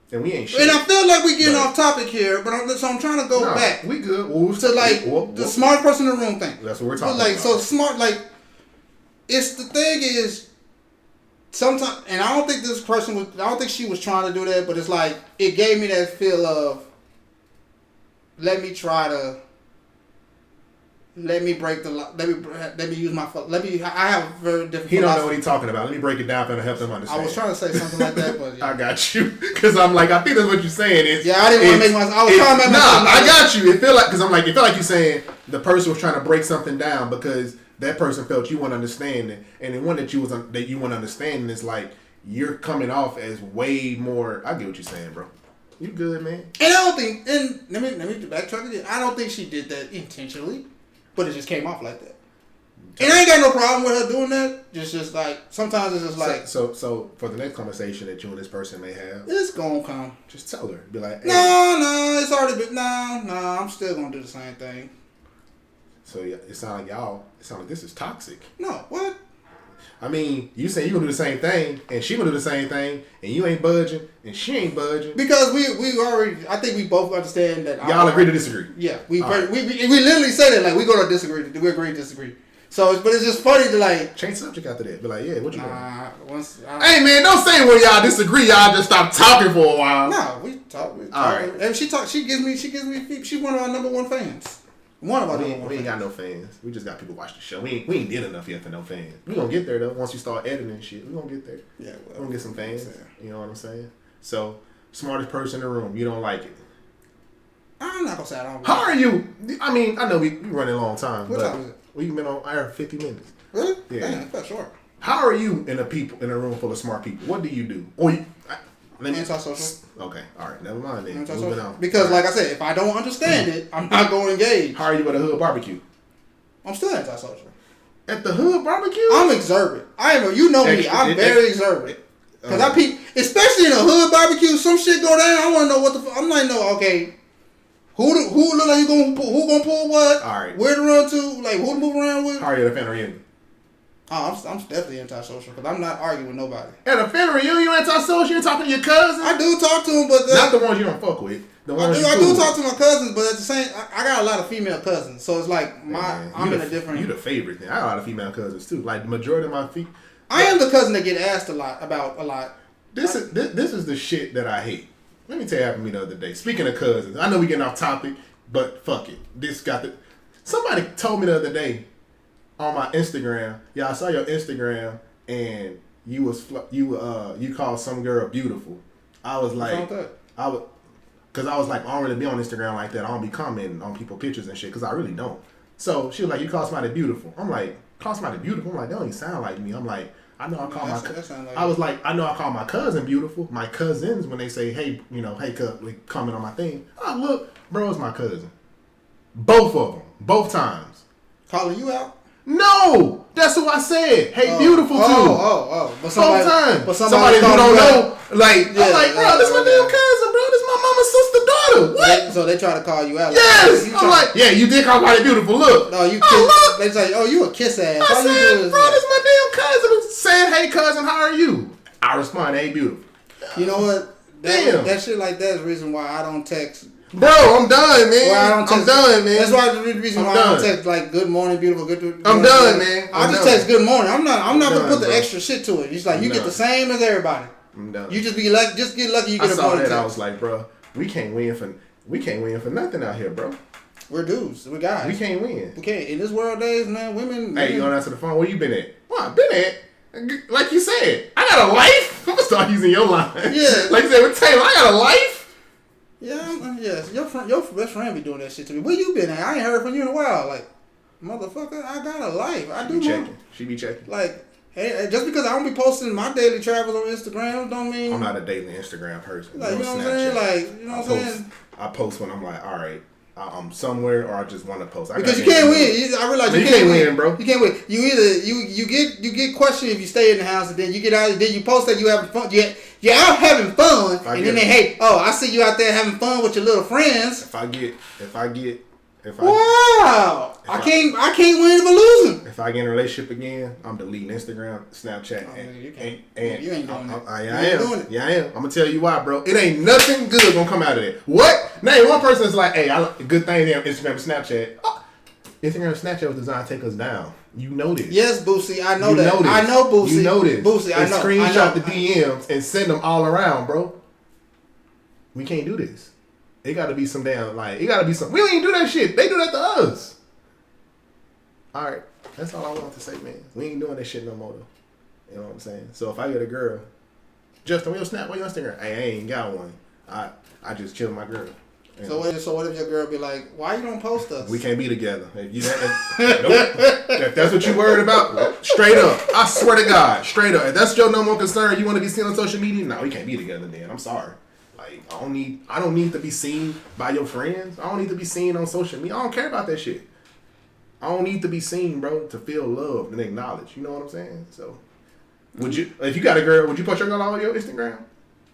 And we ain't shit. And I feel like we're getting off topic here, but I'm trying to go back. We good. To the smart person in the room thing. That's what we're talking about. So smart, it's the thing is, sometimes, and I don't think I don't think she was trying to do that, but it's like, it gave me that feel of, let me break the law. Let me use my. I have a very different. He don't know what he's talking about. Let me break it down and help him understand. I was trying to say something like that, but I got you, because I'm like, I think that's what you're saying. I didn't want to make myself. I was trying to make myself. I got you. It felt like you're saying the person was trying to break something down because that person felt you want to understand it, and the one that you want to understand is like you're coming off as way more. I get what you're saying, bro. You good, man? And I don't think. And let me backtrack again. I don't think she did that intentionally. But it just came off like that. And I ain't got no problem with her doing that. Just like, sometimes it's just like. So for the next conversation that you and this person may have. It's gonna come. Just tell her. Be like, hey. No, it's already been. No, I'm still gonna do the same thing. So yeah, it sounds like this is toxic. No, what? I mean, you say you gonna do the same thing, and she gonna do the same thing, and you ain't budging, and she ain't budging. Because we already, I think we both understand that. Y'all agree to disagree. Yeah, we literally say that, like, we gonna disagree. We agree to disagree. So, but it's just funny to like change subject after that. Be like, yeah, what you doing? Hey man, don't say when y'all disagree. Y'all just stop talking for a while. No, we talk. All right. And she gives me. She's one of our number one fans. One of our number one. We ain't got no fans. We just got people watch the show. We ain't did enough yet for no fans. We gonna get there though. Once you start editing shit, we gonna get there. Yeah, we gonna get some fans. You know what I'm saying? So, smartest person in the room. You don't like it. I'm not gonna say I don't. How are you? I mean, I know we running a long time. What time is it? We've been on air 50 minutes. Really? Yeah. Damn, that's short. How are you in a room full of smart people? What do you do? Antisocial. Okay, all right, never mind then. Moving on. Because, like I said, if I don't understand it, I'm not going to engage. How are you at a hood barbecue? I'm still antisocial. At the hood barbecue? I'm exuberant. You know me. I'm very exuberant. Because especially in a hood barbecue, some shit go down. I want to know what the fuck. I'm like, no, okay. Who look like who gonna pull what? All right. Where to run to? Like, who to move around with? How are you at a family reunion? Oh, I'm definitely antisocial because I'm not arguing with nobody. At a family reunion, you antisocial? You talking to your cousins? I do talk to them, but not the ones you don't fuck with. The ones I do talk to my cousins, but at the same, I got a lot of female cousins, so it's like I'm in a different. You the favorite thing. I got a lot of female cousins too. Like the majority of my I am the cousin that get asked a lot. This is the shit that I hate. Let me tell you what happened to me the other day. Speaking of cousins, I know we getting off topic, but fuck it. Somebody told me the other day on my Instagram, I saw your Instagram and you called some girl beautiful. I was like, because I was like, I don't really be on Instagram like that. I don't be commenting on people's pictures and shit because I really don't. So she was like, you call somebody beautiful. I'm like, call somebody beautiful? I'm like, they don't even sound like me. I'm like, I know I call I know I call my cousin beautiful. My cousins, when they say, hey, hey, comment on my thing. Oh, look, bro, it's my cousin. Both of them. Both times. Calling you out? No! That's who I said. Hey, beautiful too. But somebody who don't know, like, I'm like, bro, this my damn cousin, bro. This my mama's sister daughter. What? So they try to call you out. Yes! I'm like, yeah, you did call somebody beautiful. Look. No, you kiss. They say, you a kiss ass. I said, bro, this my damn cousin who said, hey, cousin, how are you? I respond, hey, beautiful. You know what? That shit like that is the reason why I don't text. Bro, I'm done, man. I'm done, man. That's why the reason why I don't text like good morning, beautiful, good. I'm done, man. I just text good morning. I'm not gonna put the extra shit to it. It's like you get the same as everybody. I'm done. You just get lucky. You get a morning text. I was like, bro, we can't win for nothing out here, bro. We're dudes. We're guys. We can't win. We can't. In this world days, man, women. Hey, you don't answer the phone. Where you been at? Well, I've been at. Like you said, I got a life. I'm gonna start using your line. Yeah. Like you said with Taylor, I got a life. Yeah, yes. Your best friend be doing that shit to me. Where you been at? I ain't heard from you in a while. Like, motherfucker, I got a life. I do checking. She be checking. Like, hey, just because I don't be posting my daily travels on Instagram, don't mean I'm not a daily Instagram person. Like, you know what I'm saying? Like, you know what I'm saying? I post when I'm like, all right, I'm somewhere, or I just want to post. Because you can't win. I realize you can't win, bro. You can't win. You either you get questioned if you stay in the house, and then you get out, and then you post that you having fun. You're out having fun, and then I see you out there having fun with your little friends. If I get wow, I can't win if I lose them. If I get in a relationship again, I'm deleting Instagram, Snapchat, and you ain't doing it. I am. Yeah, I am. I'm gonna tell you why, bro. It ain't nothing good gonna come out of it. What? Name one person that's like, hey, good thing on Instagram and Snapchat. Oh, Instagram and Snapchat was designed to take us down. You know this. Yes, Boosie, I know that. I know Boosie. You know this. Boosie, I know. Screenshot the DMs and send them all around, bro. We can't do this. It gotta be some damn, like, it gotta be some. We don't even do that shit. They do that to us. Alright. That's all I want to say, man. We ain't doing that shit no more, though. You know what I'm saying? So if I get a girl, Justin, where your Snap, where your Instagram? Hey, I ain't got one. I just chill with my girl. So what if your girl be like, why you don't post us? We can't be together. If that's what you worried about, straight up. I swear to God, straight up. If that's your no more concern, you want to be seen on social media? No, we can't be together then. I'm sorry. Like, I don't need to be seen by your friends. I don't need to be seen on social media. I don't care about that shit. I don't need to be seen, bro, to feel loved and acknowledged. You know what I'm saying? So, if you got a girl, would you post your girl all over your Instagram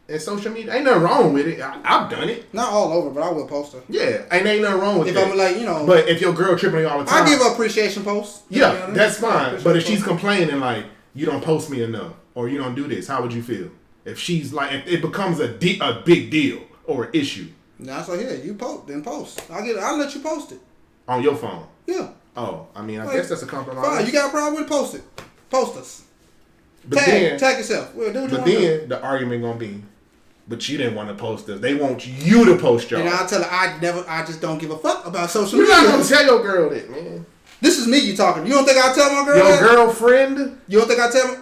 and social media? Ain't nothing wrong with it. I've done it. Not all over, but I will post her. Yeah, ain't nothing wrong with it. If I'm like, you know. But if your girl tripping on you all the time. I give her appreciation posts. Yeah, that's fine. But if she's complaining like, you don't post me enough, or you don't do this, how would you feel? If she's like, if it becomes a big deal or an issue. Nah, so here, you post, then post. I'll let you post it. On your phone? Yeah. Oh, I mean, I guess that's a compromise. Fine, you got a problem with it, post it. Post us. But tag yourself. Well, but then the argument gonna be, but you didn't want to post us. They want you to post y'all. And I'll tell her I just don't give a fuck about social media. You're not gonna tell your girl that, man. This is me you talking. You don't think I tell my girl your that? Girlfriend? You don't think I tell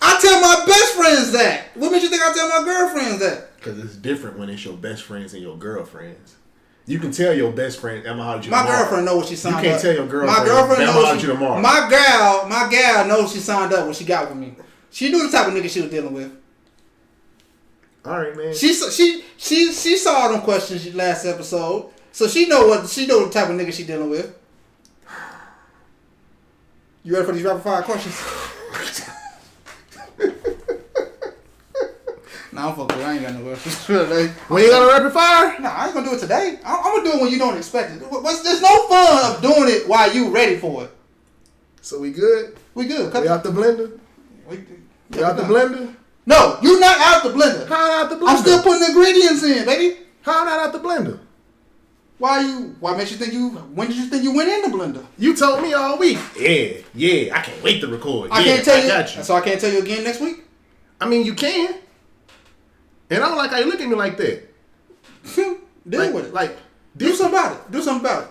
I tell my best friends that. What makes you think I tell my girlfriends that? Because it's different when it's your best friends and your girlfriends. You can tell your best friend, I'm gonna holler at you tomorrow. My tomorrow. girlfriend knows what she signed up. You can't tell your girlfriend, my girlfriend knows holler at you tomorrow. My gal knows she signed up when she got with me. She knew the type of nigga she was dealing with. All right, man. She saw them questions last episode, so she know the type of nigga she dealing with. You ready for these rapid fire questions? Nah, I'm fucking with. I ain't got no questions today. When you got a rapid fire? Nah, I ain't gonna do it today. I'm gonna do it when you don't expect it. There's no fun of doing it while you ready for it. So we good? We good. We out the blender? We out the blender? No, you're not out the blender. How out the blender? I'm still putting ingredients in, baby. How not out the blender? Why makes you think when did you think you went in the blender? You told me all week. Yeah, I can't wait to record. I can't tell you. Got you. So I can't tell you again next week? I mean, you can. And I don't like how you look at me like that. Deal with it. Like, do something about it. Do something about it.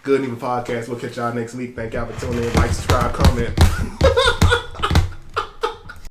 Good Even Podcast. We'll catch y'all next week. Thank y'all for tuning in. Like, subscribe, comment.